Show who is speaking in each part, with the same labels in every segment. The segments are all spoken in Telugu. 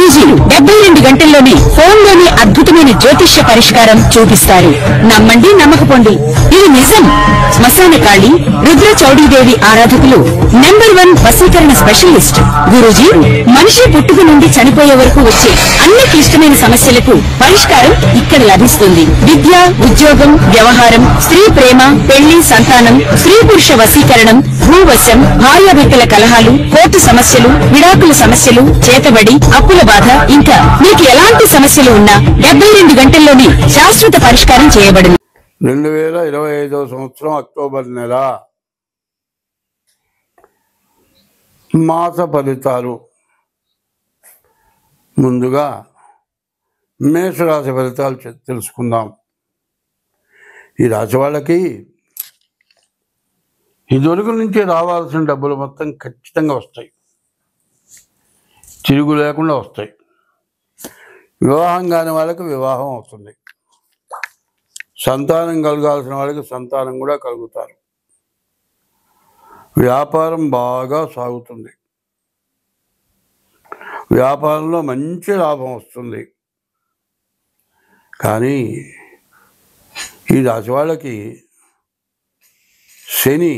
Speaker 1: గురూజీ 72 గంటల్లోనే ఫోన్లోని అద్భుతమైన జ్యోతిష్య పరిష్కారం చూపిస్తారు. నమ్మండి, నమ్మకపోండి, ఇది నిజం. శ్మశాన కాళి రుద్ర చౌడీదేవి ఆరాధకులు #1 వశీకరణ స్పెషలిస్ట్. గురూజీ మనిషి పుట్టుక నుండి చనిపోయే వరకు వచ్చే అన్ని క్లిష్టమైన సమస్యలకు పరిష్కారం ఇక్కడ లభిస్తుంది. విద్య, ఉద్యోగం, వ్యవహారం, స్త్రీ ప్రేమ, పెళ్లి, సంతానం, స్త్రీ పురుష వశీకరణం, భూవశం, భార్యాభర్తల కలహాలు, కోర్టు సమస్యలు, విడాకుల సమస్యలు, చేతబడి, అప్పుల బాధ, ఇంకా మీకు ఎలాంటి సమస్యలు ఉన్నా 72 గంటల్లోనే శాశ్వత పరిష్కారం చేయబడింది.
Speaker 2: 2025 సంవత్సరం అక్టోబర్ నెల మాస ఫలితాలు. ముందుగా మేషరాశి ఫలితాలు తెలుసుకుందాం. ఈ రాశి వాళ్ళకి ఇదివరకు నుంచి రావాల్సిన డబ్బులు మొత్తం ఖచ్చితంగా వస్తాయి, తిరుగు లేకుండా వస్తాయి. వివాహం కాని వాళ్ళకి వివాహం అవుతుంది. సంతానం కలగాల్సిన వాళ్ళకి సంతానం కూడా కలుగుతారు. వ్యాపారం బాగా సాగుతుంది. వ్యాపారంలో మంచి లాభం వస్తుంది. కానీ ఈ రాశి వాళ్ళకి శని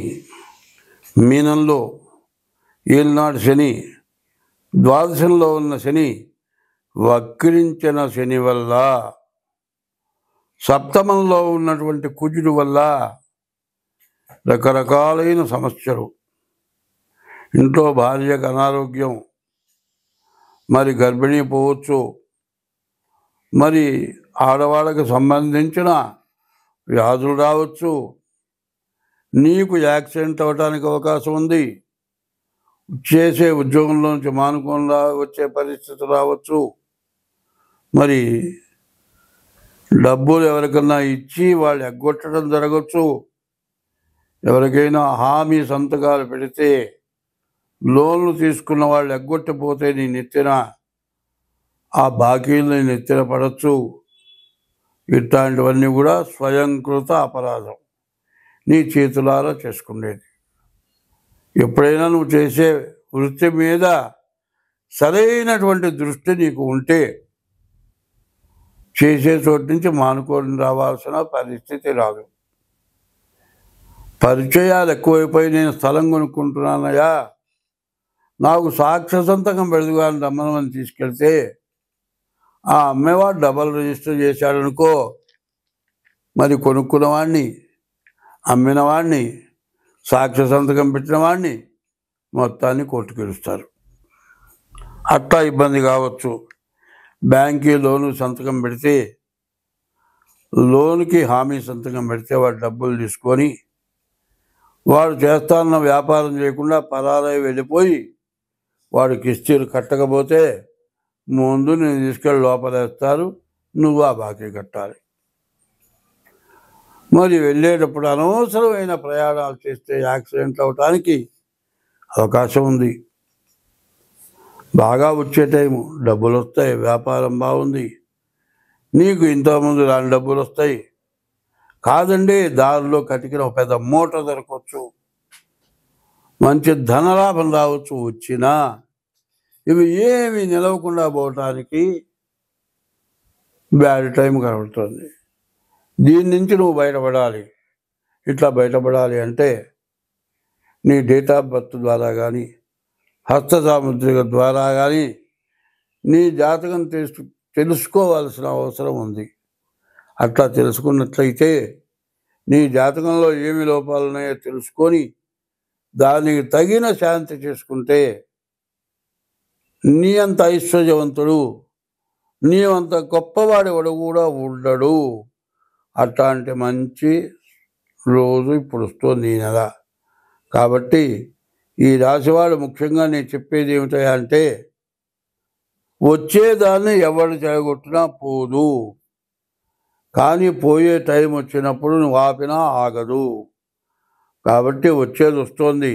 Speaker 2: మీనంలో ఏలినాడు శని, ద్వాదశంలో ఉన్న శని వక్రించిన శని వల్ల, సప్తమంలో ఉన్నటువంటి కుజుడు వల్ల రకరకాలైన సమస్యలు, ఇంట్లో భార్యకు అనారోగ్యం, మరి గర్భిణీ పోవచ్చు, మరి ఆడవాళ్ళకు సంబంధించిన వ్యాధులు రావచ్చు, నీకు యాక్సిడెంట్ అవ్వడానికి అవకాశం ఉంది, చేసే ఉద్యోగంలో నుంచి మానుకొని వచ్చే పరిస్థితి రావచ్చు, మరి డబ్బులు ఎవరికన్నా ఇచ్చి వాళ్ళు ఎగ్గొట్టడం జరగచ్చు, ఎవరికైనా హామీ సంతకాలు పెడితే లోన్లు తీసుకున్న వాళ్ళు ఎగ్గొట్టిపోతే నీ నెత్తిన ఆ బాకీలు నెత్తిన పడవచ్చు. ఇట్లాంటివన్నీ కూడా స్వయంకృత అపరాధం, నీ చేతులారా చేసుకునేది. ఎప్పుడైనా నువ్వు చేసే వృత్తి మీద సరైనటువంటి దృష్టి నీకు ఉంటే చేసే చోటు నుంచి మానుకొని రావాల్సిన పరిస్థితి రాదు. పరిచయాలు ఎక్కువైపోయి నేను స్థలం కొనుక్కుంటున్నానయ్యా, నాకు సాక్ష్య సంతకం పెడదుగాని రమ్మని తీసుకెళ్తే ఆ అమ్మేవాడు డబల్ రిజిస్టర్ చేశాడనుకో, మరి కొనుక్కున్నవాడిని, అమ్మినవాడిని, సాక్ష్య సంతకం పెట్టిన వాడిని మొత్తాన్ని కొట్టుకెలుస్తారు. అట్లా ఇబ్బంది కావచ్చు. బ్యాంకీ లోను సంతకం పెడితే, లోనుకి హామీ సంతకం పెడితే వాడు డబ్బులు తీసుకొని వాడు చేస్తాన్న వ్యాపారం చేయకుండా పరారై వెళ్ళిపోయి వాడు కిస్తీలు కట్టకపోతే ముందు నేను తీసుకెళ్ళి లోపలేస్తారు, నువ్వు ఆ బాకీ కట్టాలి. మరి వెళ్ళేటప్పుడు అనవసరమైన ప్రయాణాలు చేస్తే యాక్సిడెంట్ అవటానికి అవకాశం ఉంది. బాగా వచ్చే టైము, డబ్బులు వస్తాయి, వ్యాపారం బాగుంది, నీకు ఇంతకుముందు రాని డబ్బులు వస్తాయి. కాదండి, దారిలో కటికిన ఒక పెద్ద మూట దొరకవచ్చు, మంచి ధనలాభం రావచ్చు. వచ్చినా ఇవి ఏమి నిలవకుండా పోవటానికి బ్యాడ్ టైం కనబడుతుంది. దీని నుంచి నువ్వు బయటపడాలి. ఇట్లా బయటపడాలి అంటే నీ డేట్ ఆఫ్ బర్త్ ద్వారా కానీ, హస్త సాముద్రిక ద్వారా కానీ నీ జాతకం తెలుసుకోవాల్సిన అవసరం ఉంది. అట్లా తెలుసుకున్నట్లయితే నీ జాతకంలో ఏమి లోపాలు ఉన్నాయో తెలుసుకొని దానికి తగిన శాంతి చేసుకుంటే నీ అంత ఐశ్వర్యవంతుడు, నీ అంత గొప్పవాడెవడు కూడా ఉండడు. అట్లాంటి మంచి రోజు ఇప్పుడు వస్తుంది ఈ నెల. కాబట్టి ఈ రాశివాడు ముఖ్యంగా నేను చెప్పేది ఏమిటంటే, వచ్చేదాన్ని ఎవరు చెడగొట్టినా పోదు, కానీ పోయే టైం వచ్చినప్పుడు నువ్వు ఆపినా ఆగదు. కాబట్టి వచ్చేది వస్తుంది,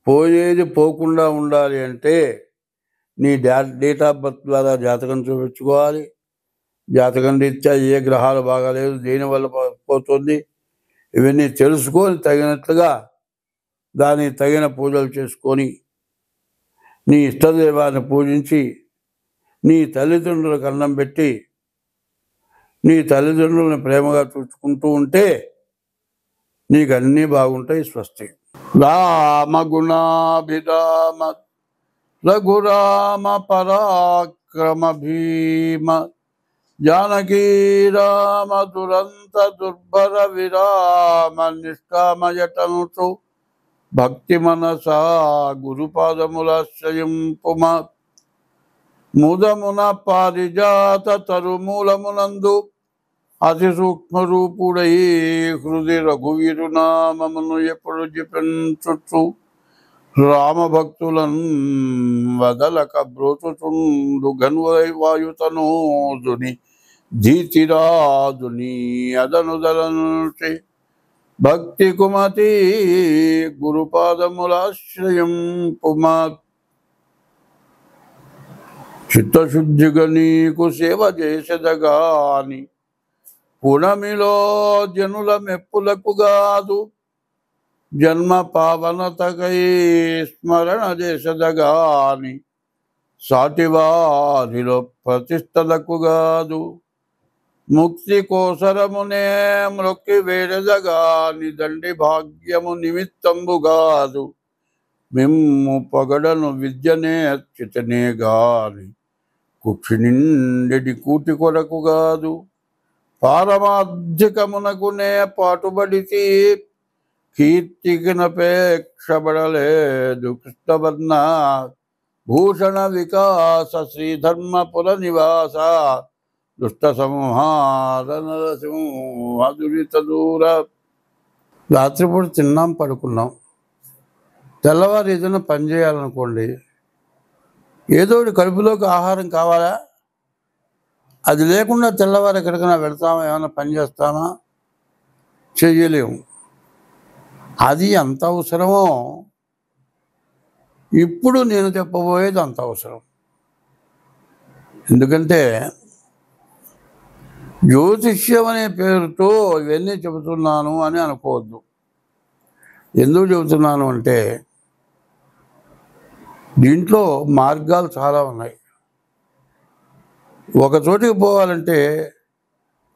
Speaker 2: పోయేది పోకుండా ఉండాలి అంటే నీ డేట్ ఆఫ్ బర్త్ ద్వారా జాతకం చూపించుకోవాలి. జాతకం రీత్యా ఏ గ్రహాలు బాగాలేదు, దేనివల్ల పోతుంది, ఇవన్నీ తెలుసుకొని తగినట్లుగా దానికి తగిన పూజలు చేసుకొని నీ ఇష్టదైవాన్ని పూజించి నీ తల్లిదండ్రులకు అన్నం పెట్టి నీ తల్లిదండ్రులను ప్రేమగా చూసుకుంటూ ఉంటే నీకు అన్నీ బాగుంటాయి. స్వస్తి. రామ గుణాభిరామ రఘురామ పరాక్రమ భీమ జానకీ రామ దురంత దుర్భర విరామ నిష్కామయటనుచు భక్తి మనసా గురుపాదములాశ్రయింపుమ ముదమున పారిజాత తరుమూలమునందు అతి సూక్ష్మ రూపుడై హృది రఘువీరునామమును ఎప్పుడు జపించుచు రామభక్తులను వదలక బ్రోచుచుండు గన్వాయుతనోదుని ధీతిరాజుని అదనుదలనుచి భక్తి కుమతి గురుపాదములాశ్రయింపుమా చిత్తశుద్ధిగా నీకు సేవ చేసెదగాని పునమిలో జనుల మెప్పులకు గాదు జన్మ పావనతకై స్మరణ చేసెదగాని సాటివారిలో ప్రతిష్టలకు గాదు ముక్తి కోసరమునే మ్రొక్కి వేడెదగాని దండి భాగ్యము నిమిత్తంబు గాదు మిమ్ము పొగడను విద్యనే అచ్యుతనే గాని కుక్షి నిండెడి కూటి కొరకు గాదు పారమార్థికమునకునే పాటుబడితి కీర్తికినపేక్షబడలేదు కృష్ణవర్ణ భూషణ వికాస శ్రీధర్మపుర నివాస దుష్ట సంహార నరసింహదురిత దూర. రాత్రిపూట తిన్నాం, పడుకున్నాం. తెల్లవారు ఏదైనా పని చేయాలనుకోండి, ఏదో కడుపులోకి ఆహారం కావాలా? అది లేకుండా తెల్లవారు ఎక్కడికైనా వెళ్తామా? ఏమైనా పని చేస్తామా? చెయ్యలేము. అది అంత అవసరమో ఇప్పుడు నేను చెప్పబోయేది అంత అవసరం. ఎందుకంటే జ్యోతిష్యం అనే పేరుతో ఇవన్నీ చెబుతున్నాను అని అనుకోవద్దు. ఎందుకు చెబుతున్నాను అంటే దీంట్లో మార్గాలు చాలా ఉన్నాయి. ఒక చోటికి పోవాలంటే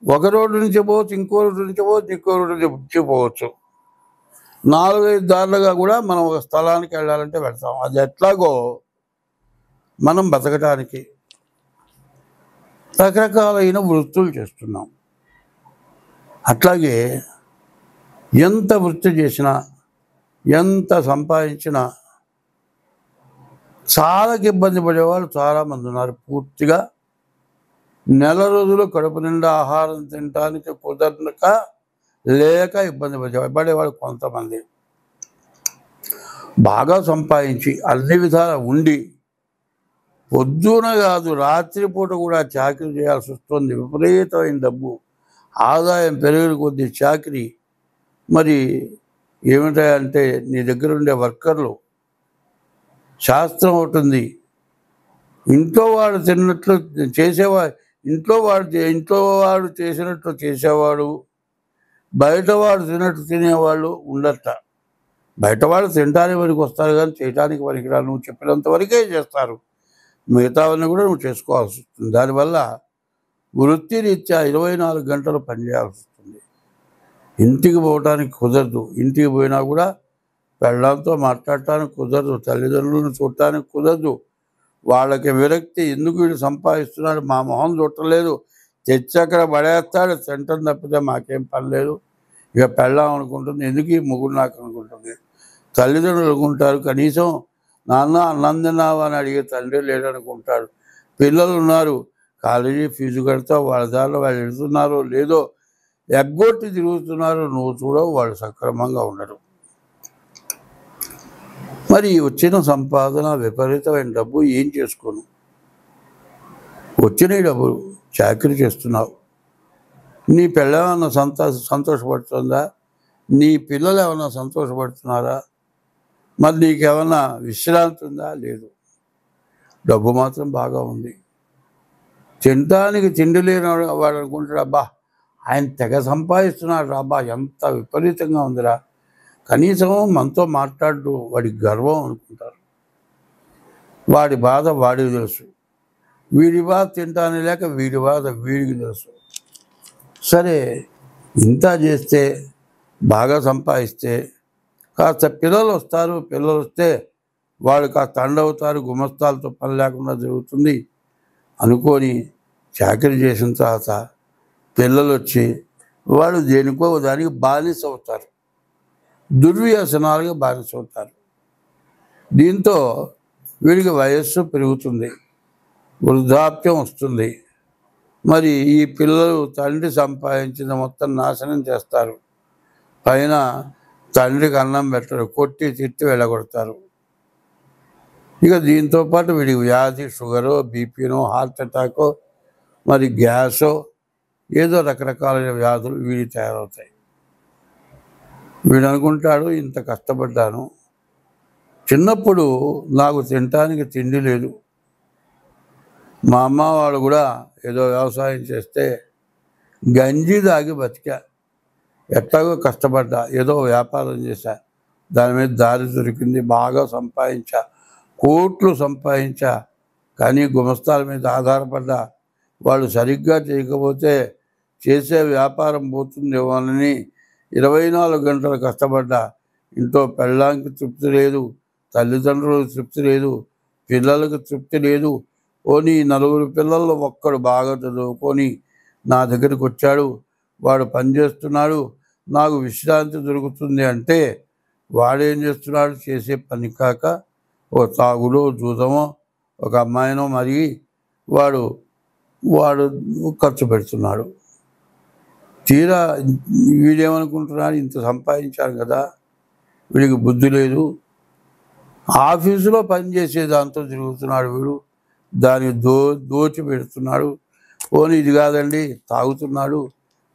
Speaker 2: ఒక రోడ్డు నుంచి పోవచ్చు, ఇంకో రోడ్డు నుంచి పోవచ్చు, ఇంకో రోడ్డు నుంచి పోవచ్చు. 4-5 దారులుగా కూడా మనం ఒక స్థలానికి వెళ్ళాలంటే వెళ్తాం. అది ఎట్లాగో మనం బతకడానికి రకరకాలైన వృత్తులు చేస్తున్నాం. అట్లాగే ఎంత వృత్తి చేసినా, ఎంత సంపాదించినా చాలా ఇబ్బంది పడేవాళ్ళు చాలామంది ఉన్నారు. పూర్తిగా నెల రోజులు కడుపు నిండా ఆహారం తినడానికి కుదరక లేక ఇబ్బంది పడేవాళ్ళు కొంతమంది. బాగా సంపాదించి అన్ని విధాలు ఉండి పొద్దున కాదు రాత్రిపూట కూడా చాకరీ చేయాల్సి వస్తుంది. విపరీతమైన డబ్బు ఆదాయం పెరిగిన కొద్దీ చాకరీ. మరి ఏమిటంటే నీ దగ్గర ఉండే వర్కర్లు శాస్త్రం ఉంటుంది. ఇంట్లో వాడు తిన్నట్లు చేసేవాడు, ఇంట్లో వాడు చేసినట్లు చేసేవాడు, బయటవాడు తిన్నట్టు తినేవాళ్ళు ఉండట. బయటవాడు తినడానికి వరకు వస్తారు కానీ చేయడానికి వరకు రా. నువ్వు చెప్పినంత వరకే చేస్తారు, మిగతావన్నీ కూడా నువ్వు చేసుకోవాల్సి వస్తుంది. దానివల్ల వృత్తిరీత్యా 24 గంటలు పనిచేయాల్సి వస్తుంది. ఇంటికి పోవటానికి కుదరదు. ఇంటికి పోయినా కూడా పెళ్ళాంతో మాట్లాడటానికి కుదరదు, తల్లిదండ్రులను చూడటానికి కుదరదు. వాళ్ళకి విరక్తి, ఎందుకు వీడు సంపాదిస్తున్నాడు, మా మొహం చుట్టలేదు, తెచ్చి అక్కడ పడేస్తాడు, తింటం తప్పితే మాకేం పని లేదు. ఇక పెళ్ళాం అనుకుంటుంది, ఎందుకు ఈ మొగుడు నాకు అనుకుంటుంది. తల్లిదండ్రులు అనుకుంటారు, కనీసం నాన్న అన్నం తిన్నావా అని అడిగే తండ్రి లేడనుకుంటాడు. పిల్లలు ఉన్నారు, కాలేజీ ఫీజు కడతా, వాళ్ళ దారిలో వాళ్ళు వెళ్తున్నారో లేదో ఎగ్గొట్టి తిరుగుతున్నారు, నువ్వు చూడవు, వాళ్ళు సక్రమంగా ఉండరు. మరి వచ్చిన సంపాదన విపరీతమైన డబ్బు ఏం చేసుకోను? వచ్చిన డబ్బులు చాకరీ చేస్తున్నావు. నీ పిల్లలేమన్నా సంతోషపడుతుందా? నీ పిల్లలు ఏమన్నా సంతోషపడుతున్నారా? మరి నీకేమన్నా విశ్రాంతి ఉందా? లేదు. డబ్బు మాత్రం బాగా ఉంది. తినడానికి తిండి లేని వాడు అనుకుంటాడు, అబ్బా ఆయన తెగ సంపాదిస్తున్నాడు, అబ్బా ఎంత విపరీతంగా ఉందిరా, కనీసం మనతో మాట్లాడు, వాడి గర్వం అనుకుంటారు. వాడి బాధ వాడికి తెలుసు. వీడి బాధ తింటానే లేక వీడి బాధ వీడికి తెలుసు. సరే, ఇంత చేస్తే బాగా సంపాదిస్తే కాస్త పిల్లలు వస్తారు, పిల్లలు వస్తే వాడు కాస్త అండవుతారు, గుమస్తాలతో పని లేకుండా జరుగుతుంది అనుకొని చాకరీ చేసిన తర్వాత పిల్లలు వచ్చి వాడు దేనికో దానికి బానిస అవుతారు, దుర్వ్యసనాలుగా బానిస అవుతారు. దీంతో వీడికి వయస్సు పెరుగుతుంది, వృద్ధాప్యం వస్తుంది. మరి ఈ పిల్లలు తండ్రి సంపాదించిన మొత్తం నాశనం చేస్తారు. పైన తండ్రికి అన్నం పెట్టరు, కొట్టి తిట్టి వెళ్ళగొడతారు. ఇక దీంతో పాటు వీడికి వ్యాధి, షుగరో, బీపీనో, హార్ట్ అటాకో, మరి గ్యాసో, ఏదో రకరకాల వ్యాధులు వీడి తయారవుతాయి. వీడు అనుకుంటాడు, ఇంత కష్టపడ్డాను, చిన్నప్పుడు నాకు తినటానికి తిండి లేదు, మా అమ్మ వాళ్ళు కూడా ఏదో వ్యవసాయం చేస్తే గంజి తాగి బతికా, ఎట్లాగో కష్టపడ్డా, ఏదో వ్యాపారం చేశా, దాని మీద దారి దొరికింది, బాగా సంపాదించా, కోట్లు సంపాదించా, కానీ గుమస్తాల మీద ఆధారపడ్డా, వాళ్ళు సరిగ్గా చేయకపోతే చేసే వ్యాపారం పోతుందేమోనని 24 గంటలు కష్టపడ్డా. ఇంట్లో పెళ్ళాంకి తృప్తి లేదు, తల్లిదండ్రులకు తృప్తి లేదు, పిల్లలకు తృప్తి లేదు. పోనీ 4 పిల్లల్లో ఒక్కడు బాగా చదువుకొని నా దగ్గరికి వచ్చాడు, వాడు పనిచేస్తున్నాడు, నాకు విశ్రాంతి దొరుకుతుంది అంటే వాడేం చేస్తున్నాడు, చేసే పని కాక ఓ తాగులో జూదమో ఒక అమ్మాయినో మరి వాడు ఖర్చు పెడుతున్నాడు. తీరా వీడేమనుకుంటున్నాడు, ఇంత సంపాదించాడు కదా, వీడికి బుద్ధి లేదు, ఆఫీసులో పనిచేసే దాంతో తిరుగుతున్నాడు వీడు, దాన్ని దోచి పెడుతున్నాడు. పోనీ ఇది కాదండి, తాగుతున్నాడు,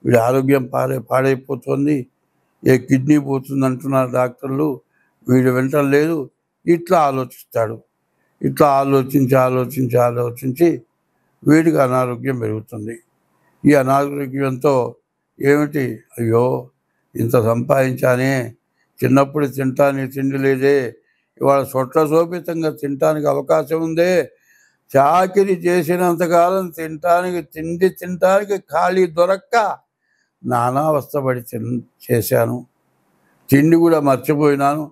Speaker 2: వీడి ఆరోగ్యం పాడైపోతుంది, కిడ్నీ పోతుంది అంటున్నారు డాక్టర్లు, వీడు వింటలేదు. ఇట్లా ఆలోచిస్తాడు. ఇట్లా ఆలోచించి వీడికి అనారోగ్యం పెరుగుతుంది. ఈ అనారోగ్యంతో ఏమిటి, అయ్యో ఇంత సంపాదించానే, చిన్నప్పుడు తినటానికి తిండి లేదే, ఇవాళ సొట్లశోభితంగా తినటానికి అవకాశం ఉందే, చాకిరి చేసినంతకాలం తినటానికి ఖాళీ దొరక్క నానా అవస్థపడి చేశాను, తిండి కూడా మర్చిపోయినాను,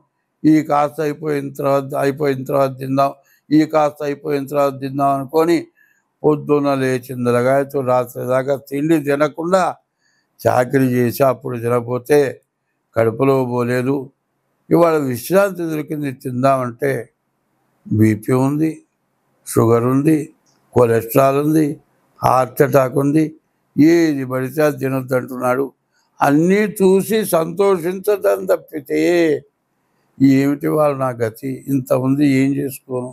Speaker 2: ఈ కాస్త అయిపోయిన తర్వాత తిందాం, ఈ కాస్త అయిపోయిన తర్వాత తిందాం అనుకొని పొద్దున్న లేచింది లగాయతో రాత్రి దాకా తిండి తినకుండా చాకరీ చేసి అప్పుడు తినకపోతే కడుపులో పోలేదు. ఇవాళ విశ్రాంతి దొరికింది, తిందామంటే బీపీ ఉంది, షుగర్ ఉంది, కొలెస్ట్రాల్ ఉంది, హార్ట్ అటాక్ ఉంది, ఏది పడితే అది తినొద్దు అంటున్నాడు. అన్నీ చూసి సంతోషించదని తప్పితే ఏమిటి వాళ్ళు నా గతి, ఇంత ఉంది, ఏం చేసుకోను.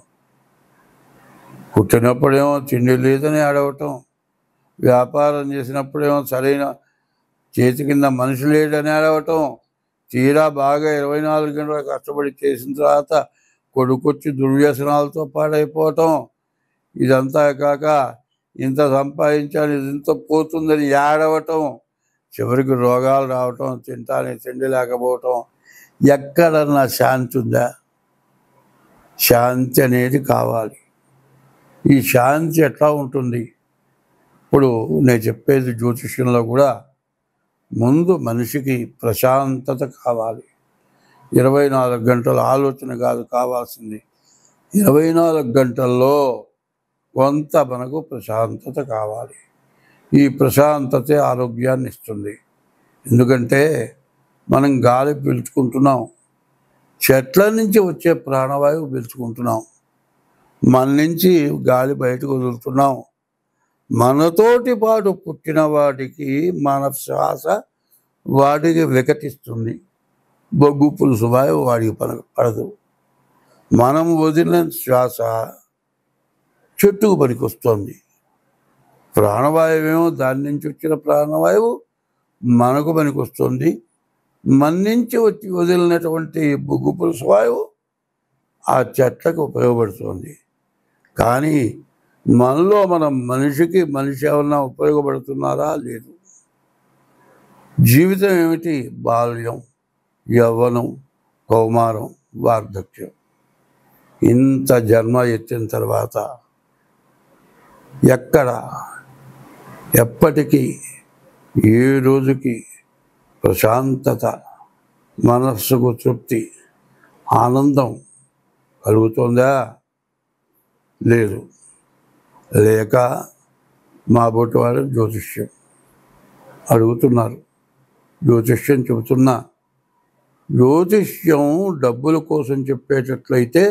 Speaker 2: పుట్టినప్పుడేమో తిండి లేదని అడగటం, వ్యాపారం చేసినప్పుడేమో సరైన చేతి కింద మనిషి లేడని అడగటం, తీరా బాగా 24 గంటలు కష్టపడి చేసిన తర్వాత కొడుకొచ్చి దుర్వ్యసనాలతో పాడైపోవటం, ఇదంతా కాక ఇంత సంపాదించాను, ఇంత పోతుందని ఏడవటం, చివరికి రోగాలు రావటం, తిండి లేకపోవటం. ఎక్కడన్నా శాంతి ఉందా? శాంతి అనేది కావాలి. ఈ శాంతి ఎట్లా ఉంటుంది? ఇప్పుడు నేను చెప్పేది జ్యోతిష్యంలో కూడా ముందు మనిషికి ప్రశాంతత కావాలి. 24 గంటల ఆలోచన కాదు కావాల్సింది, 24 గంటల్లో కొంత మనకు ప్రశాంతత కావాలి. ఈ ప్రశాంతతే ఆరోగ్యాన్ని ఇస్తుంది. ఎందుకంటే మనం గాలి పీల్చుకుంటున్నాం, చెట్ల నుంచి వచ్చే ప్రాణవాయువు పీల్చుకుంటున్నాం, మన నుంచి గాలి బయటకు వదులుతున్నాం. మనతోటి పాటు పుట్టిన వాటికి మన శ్వాస వాటికి వికటిస్తుంది, బొగ్గు పులుసు వాయువు వాడికి పడదు. మనం వదిలిన శ్వాస చెట్టుకు పనికొస్తుంది. ప్రాణవాయువు ఏమో దాని నుంచి వచ్చిన ప్రాణవాయువు మనకు పనికొస్తుంది. మన నుంచి వదిలినటువంటి బొగ్గు పులుసు వాయువు ఆ చెట్లకు ఉపయోగపడుతుంది. కానీ మనలో మనిషి ఏమన్నా ఉపయోగపడుతున్నారా? లేదు. జీవితం ఏమిటి? బాల్యం, యవ్వనం, కౌమారం, వార్ధక్యం. ఇంత జన్మ ఎత్తిన తర్వాత ఎక్కడ ఎప్పటికీ ఏ రోజుకి ప్రశాంతత, మనస్సుకు తృప్తి, ఆనందం కలుగుతుందా? లేదు. లేక మా బోటి వారు జ్యోతిష్యం అడుగుతున్నారు. జ్యోతిష్యం చెబుతున్నా, జ్యోతిష్యం డబ్బుల కోసం చెప్పేటట్లయితే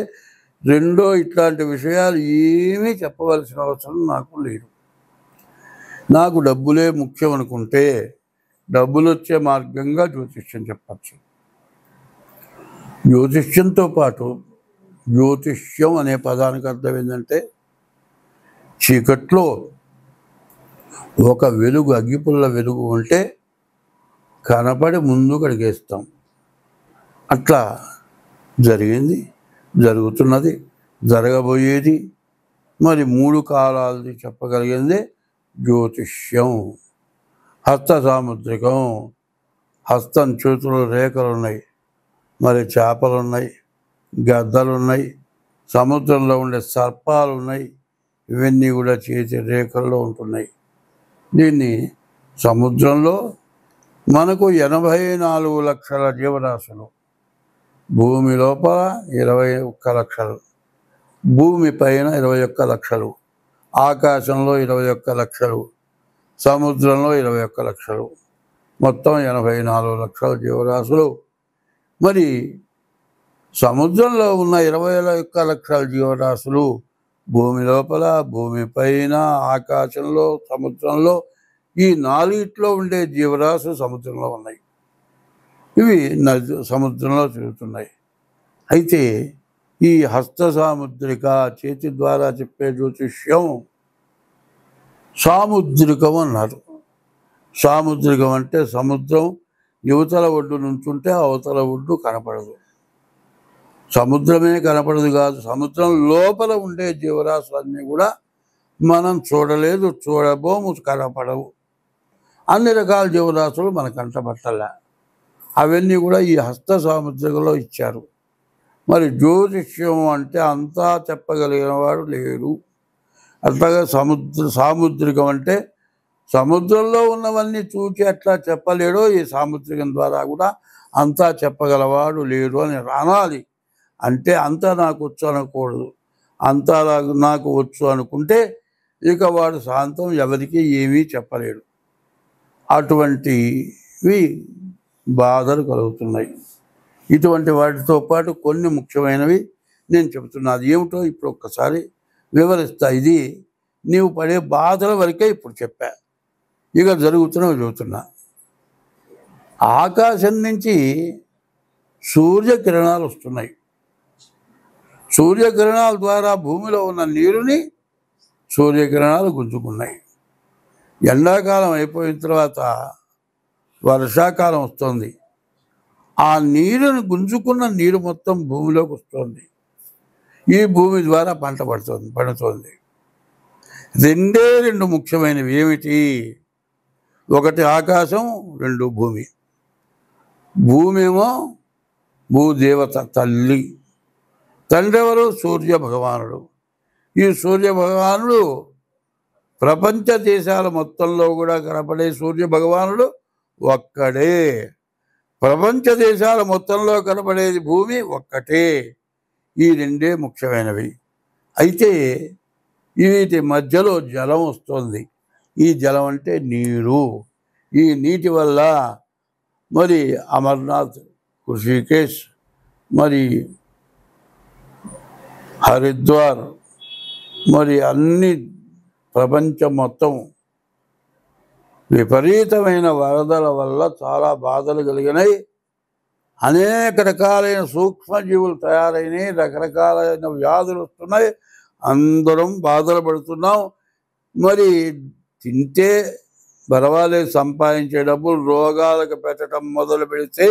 Speaker 2: రెండో ఇట్లాంటి విషయాలు ఏమీ చెప్పవలసిన అవసరం నాకు లేదు. నాకు డబ్బులే ముఖ్యం అనుకుంటే డబ్బులు వచ్చే మార్గంగా జ్యోతిష్యం చెప్పచ్చు. జ్యోతిష్యంతో పాటు, జ్యోతిష్యం అనే పదానికి అర్థం ఏంటంటే చీకట్లో ఒక వెలుగు, అగ్గిపుల్ల వెలుగు ఉంటే కనపడి ముందు కడిగేస్తాం. అట్లా జరిగింది, జరుగుతున్నది, జరగబోయేది, మరి 3 కాలాలది చెప్పగలిగింది జ్యోతిష్యం. హస్త సాముద్రికం, హస్తం చేతులు రేఖలు ఉన్నాయి, మరి చేపలు ఉన్నాయి, గద్దలు ఉన్నాయి, సముద్రంలో ఉండే సర్పాలు ఉన్నాయి. ఇవన్నీ కూడా చేతి రేఖల్లో ఉంటున్నాయి. దీన్ని సముద్రంలో మనకు 84 లక్షల జీవరాశులు, భూమి లోపల 21 లక్షలు, భూమి పైన 21 లక్షలు, ఆకాశంలో 21 లక్షలు, సముద్రంలో 21 లక్షలు, మొత్తం 84 లక్షల జీవరాశులు. మరి సముద్రంలో ఉన్న 21 లక్షల జీవరాశులు భూమి లోపల, భూమి పైన, ఆకాశంలో, సముద్రంలో, ఈ 4 ఉండే జీవరాశులు సముద్రంలో ఉన్నాయి. ఇవి సముద్రంలో తిరుగుతున్నాయి. అయితే ఈ హస్త సాముద్రిక, చేతి ద్వారా చెప్పే జ్యోతిష్యం సాముద్రికం అన్నారు. సాముద్రికం అంటే సముద్రం యువతల ఒడ్డు నుంచుంటే అవతల ఒడ్డు కనపడదు. సముద్రమే కనపడదు కాదు, సముద్రం లోపల ఉండే జీవరాశులన్నీ కూడా మనం చూడలేదు, చూడబోము, కనపడవు. అన్ని రకాల జీవరాశులు మన కంటపట్టలే. అవన్నీ కూడా ఈ హస్త సాముద్రికలో ఇచ్చారు. మరి జ్యోతిష్యం అంటే అంతా చెప్పగలిగిన వాడు లేరు. అట్లాగే సాముద్రికం అంటే సముద్రంలో ఉన్నవన్నీ చూచి అట్లా చెప్పలేడో, ఈ సాముద్రికం ద్వారా కూడా అంతా చెప్పగలవాడు లేడు అని రానాలి. అంటే అంతా నాకు వచ్చు అనకూడదు. అంతా నాకు వచ్చు అనుకుంటే ఇక వాడు శాంతం ఎవరికి ఏమీ చెప్పలేడు. అటువంటివి బాధలు కలుగుతున్నాయి. ఇటువంటి వాటితో పాటు కొన్ని ముఖ్యమైనవి నేను చెబుతున్నా. అది ఏమిటో ఇప్పుడు ఒక్కసారి వివరిస్తా. ఇది నీవు పడే బాధల వరకే ఇప్పుడు చెప్పా. ఇక జరుగుతున్నవి చెబుతున్నా. ఆకాశం నుంచి సూర్యకిరణాలు వస్తున్నాయి. సూర్యకిరణాల ద్వారా భూమిలో ఉన్న నీరుని సూర్యకిరణాలు గుంజుకున్నాయి. ఎండాకాలం అయిపోయిన తర్వాత వర్షాకాలం వస్తుంది. ఆ నీరుని గుంజుకున్న నీరు మొత్తం భూమిలోకి వస్తుంది. ఈ భూమి ద్వారా పంట పండుతుంది. రెండే 2 ముఖ్యమైనవి ఏమిటి? ఒకటి ఆకాశం, 2 భూమి. భూమి ఏమో భూదేవత తల్లి. తండ్రి ఎవరు? సూర్య భగవానుడు. ఈ సూర్య భగవానుడు ప్రపంచ దేశాల మొత్తంలో కూడా కనపడే సూర్య భగవానుడు ఒక్కడే. ప్రపంచ దేశాల మొత్తంలో కనపడేది భూమి ఒక్కటే. ఈ 2 ముఖ్యమైనవి. అయితే వీటి మధ్యలో జలం వస్తుంది. ఈ జలం అంటే నీరు. ఈ నీటి వల్ల మరి అమర్నాథ్, ఋషికేశ్, మరి హరిద్వార్, మరి అన్ని ప్రపంచం మొత్తం విపరీతమైన వరదల వల్ల చాలా బాధలు కలిగినాయి. అనేక రకాలైన సూక్ష్మజీవులు తయారైనాయి. రకరకాలైన వ్యాధులు వస్తున్నాయి. అందరం బాధలు పడుతున్నాం. మరి తింటే పర్వాలేదు, సంపాదించే డబ్బులు రోగాలకు పెట్టడం మొదలు పెడితే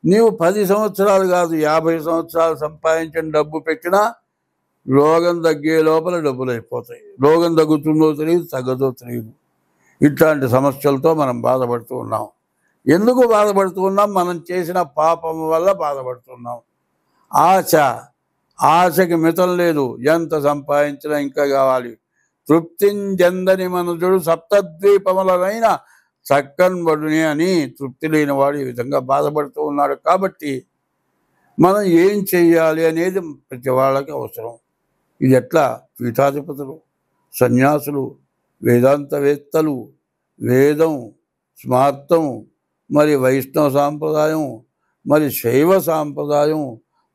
Speaker 2: నీవు 10 సంవత్సరాలు కాదు 50 సంవత్సరాలు సంపాదించిన డబ్బు పెట్టినా రోగం తగ్గే లోపల డబ్బులు అయిపోతాయి. రోగం తగ్గుతుందో తెలియదు, తగ్గదో తెలియదు. ఇట్లాంటి సమస్యలతో మనం బాధపడుతూ ఉన్నాం. ఎందుకు బాధపడుతూ ఉన్నాం? మనం చేసిన పాపం వల్ల బాధపడుతున్నాం. ఆశకి మితం లేదు. ఎంత సంపాదించినా ఇంకా కావాలి. తృప్తించెందని మనుజుడు సప్తద్వీపములనైన చక్కన్వడుని అని తృప్తి లేని వాడు ఈ విధంగా బాధపడుతూ ఉన్నాడు. కాబట్టి మనం ఏం చెయ్యాలి అనేది ప్రతి వాళ్ళకి అవసరం. ఇది ఎట్లా? పీఠాధిపతులు, సన్యాసులు, వేదాంతవేత్తలు, వేదం, స్మార్తం, మరి వైష్ణవ సాంప్రదాయం, మరి శైవ సాంప్రదాయం,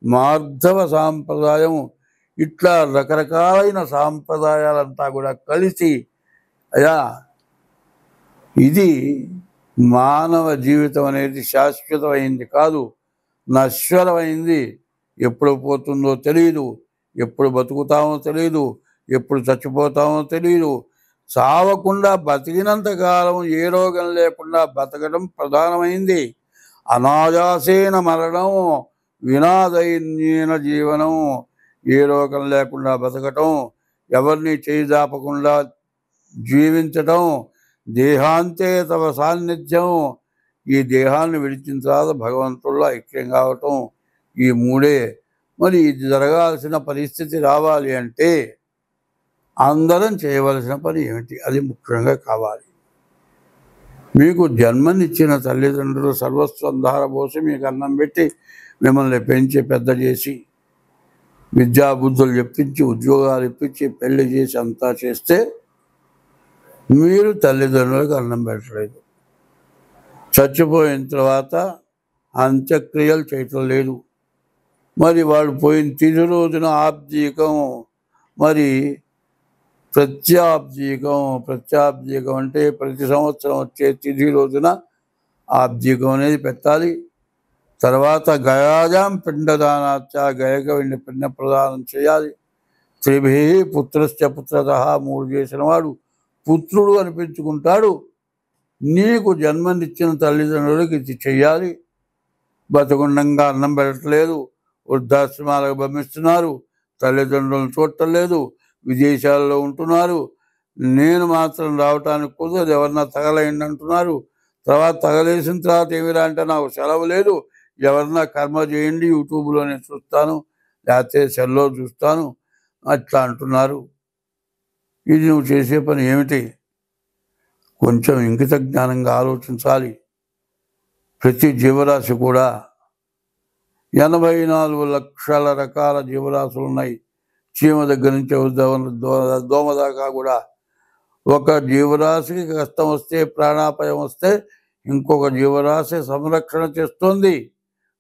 Speaker 2: మార్ధవ సాంప్రదాయం, ఇట్లా రకరకాలైన సాంప్రదాయాలంతా కూడా కలిసి అయా ఇది మానవ జీవితం అనేది శాశ్వతమైంది కాదు, నశ్వరమైంది. ఎప్పుడు పోతుందో తెలియదు, ఎప్పుడు బతుకుతామో తెలియదు, ఎప్పుడు చచ్చిపోతామో తెలియదు. చావకుండా బతికినంత కాలం ఏ రోగం లేకుండా బతకడం ప్రధానమైంది. అనాయాసేన మరణం వినాదైన్యేన జీవనం. ఏ రోగం లేకుండా బతకటం, ఎవరిని చేయిదాపకుండా జీవించటం, దేహాంతే తవ సాన్నిధ్యం. ఈ దేహాన్ని విడిచిన తర్వాత భగవంతుల్లో ఐక్యం కావటం, ఈ మూడే. మరి ఇది జరగాల్సిన పరిస్థితి రావాలి అంటే అందరం చేయవలసిన పని ఏమిటి? అది ముఖ్యంగా కావాలి. మీకు జన్మనిచ్చిన తల్లిదండ్రులు సర్వస్వం ధారపోసి మీకు అన్నం పెట్టి మిమ్మల్ని పెంచి పెద్ద చేసి విద్యాబుద్ధులు చెప్పించి ఉద్యోగాలు ఇప్పించి పెళ్లి చేసి అంతా చేస్తే మీరు తల్లిదండ్రులకు అన్నం పెట్టలేదు. చచ్చిపోయిన తర్వాత అంత్యక్రియలు చేయటం లేదు. మరి వాడు పోయిన తిది రోజున ఆబ్జీకం, మరి ప్రత్యాబ్జీకం అంటే ప్రతి సంవత్సరం వచ్చే తిథి రోజున ఆబ్జీకం అనేది పెట్టాలి. తర్వాత గయాజాం పిండదానాచ, గయక వెండి పిండ ప్రదానం చేయాలి. త్రిభి పుత్రశ్చ పుత్రత, 3 చేసిన వాడు పుత్రుడు అనిపించుకుంటాడు. నీకు జన్మనిచ్చిన తల్లిదండ్రులకు ఇది చెయ్యాలి. బతుకుండంగా అన్నం పెట్టట్లేదు, వృద్ధాశ్రమాలకు పంపిస్తున్నారు, తల్లిదండ్రులను చూడటం లేదు, విదేశాల్లో ఉంటున్నారు. నేను మాత్రం రావటానికి కుదరదు, ఎవరన్నా తగలేయండి అంటున్నారు. తర్వాత తగలేసిన తర్వాత ఏమిరా అంటే నాకు సెలవు లేదు, ఎవరన్నా కర్మ చేయండి, యూట్యూబ్లోనే చూస్తాను, లేకపోతే సెల్లో చూస్తాను అట్లా అంటున్నారు. ఇది నువ్వు చేసే పని ఏమిటి? కొంచెం ఇంకిత జ్ఞానంగా ఆలోచించాలి. ప్రతి జీవరాశి కూడా 84 లక్షల రకాల జీవరాశులు ఉన్నాయి. చీమ దగ్గర నుంచి దోమ దాకా కూడా. ఒక జీవరాశికి కష్టం వస్తే, ప్రాణాపాయం వస్తే ఇంకొక జీవరాశి సంరక్షణ చేస్తుంది.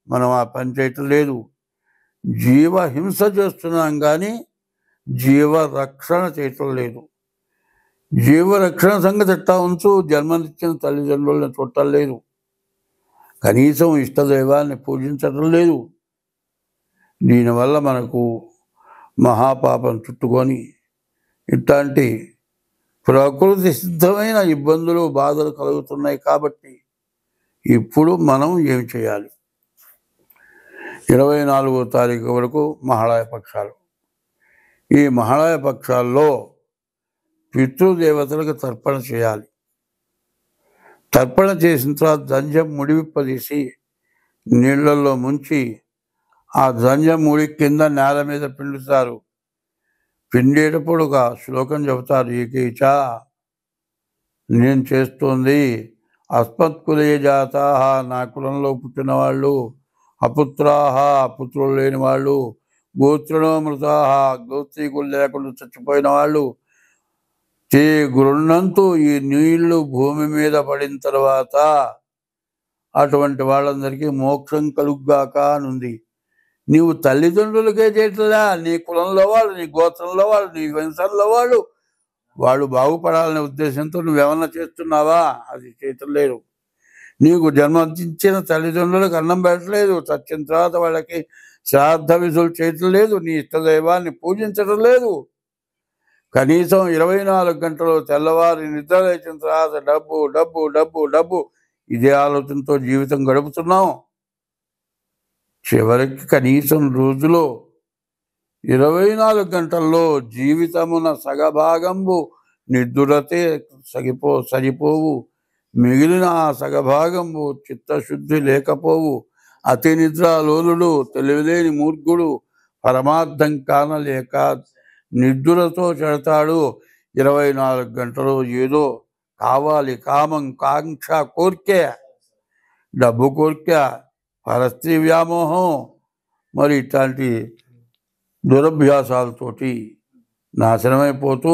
Speaker 2: మనం ఆ పని చేయటం లేదు. జీవహింస చేస్తున్నాం కానీ జీవరక్షణ చేయటం లేదు. జీవరక్షణ సంగతి ఎట్టా ఉంచు, జన్మనిచ్చిన తల్లిదండ్రులను చూడటం లేదు, కనీసం ఇష్టదైవాన్ని పూజించటం లేదు. దీనివల్ల మనకు మహాపాపం చుట్టుకొని ఇట్లాంటి ప్రకృతి సిద్ధమైన ఇబ్బందులు, బాధలు కలుగుతున్నాయి. కాబట్టి ఇప్పుడు మనం ఏం చేయాలి? 24వ తారీఖు వరకు మహాళయ పక్షాలు. ఈ మహాళయ పక్షాల్లో పితృదేవతలకు తర్పణ చేయాలి. తర్పణ చేసిన తర్వాత దంజం ముడివిప్పదీసి నీళ్లలో ముంచి ఆ దంజం ముడి కింద నేల మీద పిండుతారు. పిండేటప్పుడు ఒక శ్లోకం చెబుతారు. ఏకైచా, నేను చేస్తుంది అస్మత్కులే జాతా, నా కులంలో పుట్టిన వాళ్ళు, అపుత్రాహ, పుత్రులు లేని వాళ్ళు, గోత్రణో మృతాహ, గోత్రీకులు లేకుండా చచ్చిపోయిన వాళ్ళు, తే గృహంతో ఈ నీళ్లు భూమి మీద పడిన తర్వాత అటువంటి వాళ్ళందరికీ మోక్షం కలుగ్గాక అనుంది. నీవు తల్లిదండ్రులకే చేయట్లా, నీ కులంలో వాళ్ళు, నీ గోత్రంలో వాళ్ళు, నీ వంశంలో వాళ్ళు, వాళ్ళు బాగుపడాలనే ఉద్దేశంతో నువ్వేమన్నా చేస్తున్నావా? అది చేయటం లేదు. నీకు జన్మనిచ్చిన తల్లిదండ్రులకు అన్నం పెట్టలేదు, చచ్చిన తర్వాత వాళ్ళకి శ్రాద్ధ విధులు చేయటం లేదు, నీ ఇష్టదైవాన్ని పూజించడం లేదు. కనీసం 24 గంటలు తెల్లవారి నిద్ర లేచిన తర్వాత డబ్బు డబ్బు డబ్బు డబ్బు ఇదే ఆలోచనతో జీవితం గడుపుతున్నాం. చివరికి కనీసం రోజులో 24 గంటల్లో జీవితమున సగభాగంబు నిద్దురతే సరిపోవు. మిగిలిన ఆ సగభాగంబు చిత్తశుద్ధి లేకపోవు. అతి నిద్రాలోలుడు, తెలివిలేని మూర్ఖుడు, పరమార్థం కానలేక నిద్దురతో చెడతాడు. 24 గంటలు ఏదో కావాలి, కామం, కాంక్ష, కోరిక, డబ్బు కోరిక, పరస్త్రీ వ్యామోహం, మరి ఇట్లాంటి దురభ్యాసాలతోటి నాశనమైపోతూ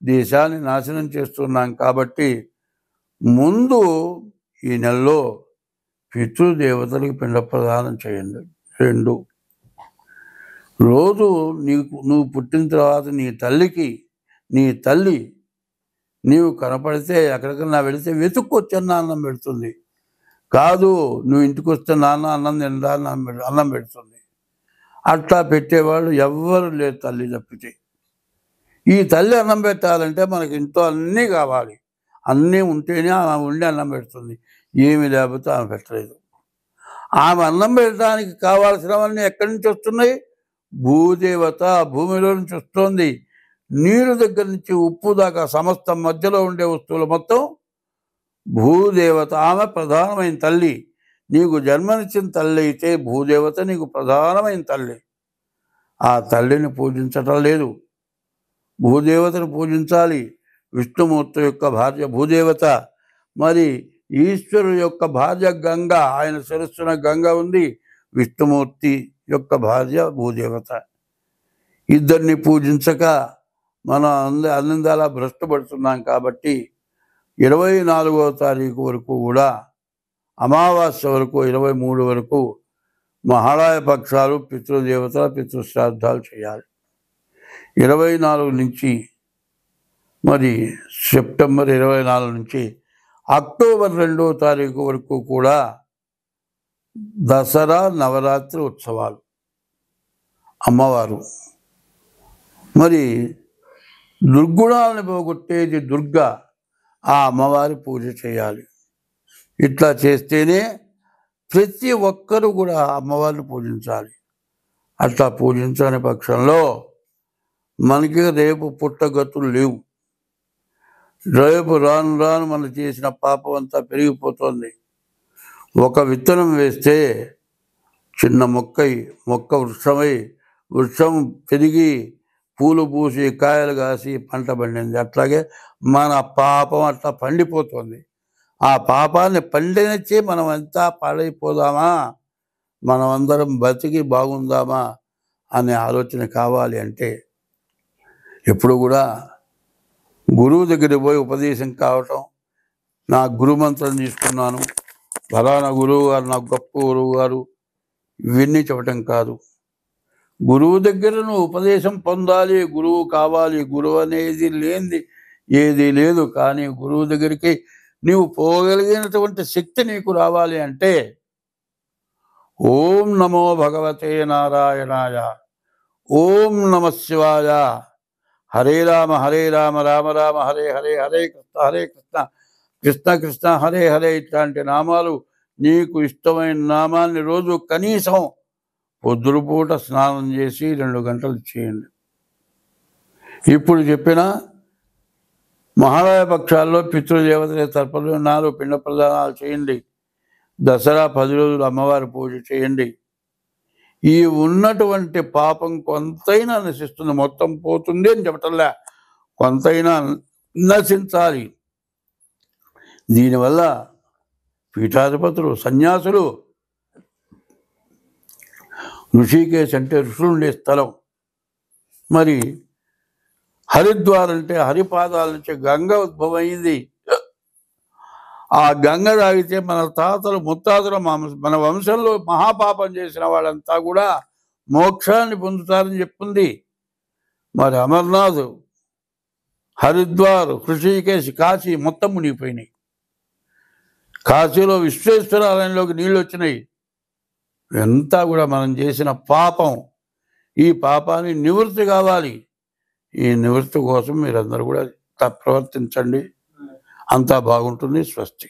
Speaker 2: దేశాన్ని నాశనం చేస్తున్నాం. కాబట్టి ముందు ఈ నెలలో పితృదేవతలకు పిండ ప్రదానం చేయండి. 2, రోజు నువ్వు పుట్టిన తర్వాత నీ తల్లి నీవు కనపడితే ఎక్కడికన్నా వెళితే వెతుక్కొచ్చన్న అన్నం పెడుతుంది. కాదు, నువ్వు ఇంటికి వస్తే నాన్న అన్నం తిందా అన్నం పెడుతుంది. అట్లా పెట్టేవాళ్ళు ఎవ్వరు లేరు తల్లి తప్పితే. ఈ తల్లి అన్నం పెట్టాలంటే మనకి ఇంట్లో అన్నీ కావాలి. అన్నీ ఉంటేనే ఆమె ఉండి అన్నం పెడుతుంది. ఏమి లేకపోతే ఆమె పెట్టలేదు. ఆమె అన్నం పెట్టడానికి కావాల్సినవన్నీ ఎక్కడి నుంచి వస్తున్నాయి? భూదేవత భూమిలో నుంచి వస్తుంది. నీరు దగ్గర నుంచి ఉప్పు దాకా సమస్తం మధ్యలో ఉండే వస్తువులు మొత్తం భూదేవత. ఆమె ప్రధానమైన తల్లి. నీకు జన్మనిచ్చిన తల్లి అయితే భూదేవత నీకు ప్రధానమైన తల్లి. ఆ తల్లిని పూజించటం లేదు, భూదేవతను పూజించాలి. విష్ణుమూర్తి యొక్క భార్య భూదేవత. మరి ఈశ్వరుడు యొక్క భార్య గంగ, ఆయన శిరస్సున గంగ ఉంది. విష్ణుమూర్తి యొక్క భార్య భూదేవత. ఇద్దరిని పూజించక మనం అన్నిందాలా భ్రష్టపడుతున్నాం. కాబట్టి 24వ తారీఖు వరకు కూడా, అమావాస్య వరకు 23 వరకు మహాళయ పక్షాలు పితృదేవతల పితృశ్రాద్ధాలు చేయాలి. 24 నుంచి మరి సెప్టెంబర్ 24 నుంచి అక్టోబర్ 2వ తారీఖు వరకు కూడా దసరా నవరాత్రి ఉత్సవాలు. అమ్మవారు మరి దుర్గుణాలను పోగొట్టేది దుర్గా. ఆ అమ్మవారి పూజ చేయాలి. ఇట్లా చేస్తేనే ప్రతి ఒక్కరూ కూడా అమ్మవారిని పూజించాలి. అట్లా పూజించని పక్షంలో మనకి రేపు పుట్టగతులు లేవు. రేపు రాను రాను మనం చేసిన పాపం అంతా పెరిగిపోతుంది. ఒక విత్తనం వేస్తే చిన్న మొక్క వృక్షమై, వృక్షం పెరిగి పూలు పూసి కాయలు కాసి పంట పండింది. అట్లాగే మన పాపం అట్లా పండిపోతుంది. ఆ పాపాన్ని పండినచ్చి మనం అంతా పాడైపోదామా, మనం అందరం బతికి బాగుందామా అనే ఆలోచన కావాలి. అంటే ఎప్పుడు కూడా గురువు దగ్గరికి పోయి ఉపదేశం కావటం, నా గురుమంత్రం తీసుకున్నాను, ఫలానా గురువు గారు నాకు గొప్ప గురువు గారు, ఇవన్నీ చెప్పటం కాదు. గురువు దగ్గర నువ్వు ఉపదేశం పొందాలి, గురువు కావాలి. గురువు అనేది లేనిది ఏది లేదు. కానీ గురువు దగ్గరికి నీవు పోగలిగినటువంటి శక్తి నీకు రావాలి అంటే ఓం నమో భగవతే నారాయణాయ, ఓం నమ శివాయ, హరే రామ రామ రామ హరే హరే, హరే కృష్ణ కృష్ణ కృష్ణ హరే హరే. ఇట్లాంటి నామాలు నీకు ఇష్టమైన నామాన్ని రోజు కనీసం పొద్దురుపూట స్నానం చేసి 2 గంటలు చేయండి. ఇప్పుడు చెప్పిన మహాలయ పక్షాల్లో పితృదేవతల తరపున 4 పిండ ప్రదానాలు చేయండి. దసరా 10 రోజులు అమ్మవారి పూజ చేయండి. ఈ ఉన్నటువంటి పాపం కొంతైనా నశిస్తుంది. మొత్తం పోతుంది అని చెప్పటంలే, కొంతైనా నశించాలి. దీనివల్ల పీఠాధిపతులు, సన్యాసులు, ఋషికేశ్ అంటే ఋషులు ఉండే స్థలం, మరి హరిద్వార్ అంటే హరిపాదాల నుంచి గంగ ఉద్భవమైంది. ఆ గంగ తాగితే మన తాతలు ముత్తాతలు మన వంశంలో మహాపాపం చేసిన వాళ్ళంతా కూడా మోక్షాన్ని పొందుతారని చెప్పింది. మరి అమర్నాథ్, హరిద్వార్, ఋషికేశ్, కాశీ మొత్తం మునిగిపోయినాయి. కాశీలో విశ్వేశ్వరాలయంలోకి నీళ్ళు వచ్చినాయి. అంతా కూడా మనం చేసిన పాపం. ఈ పాపాన్ని నివృత్తి కావాలి. ఈ నివృత్తి కోసం మీరందరూ కూడా ప్రవర్తించండి. అంతా బాగుంటుంది. స్వస్తి.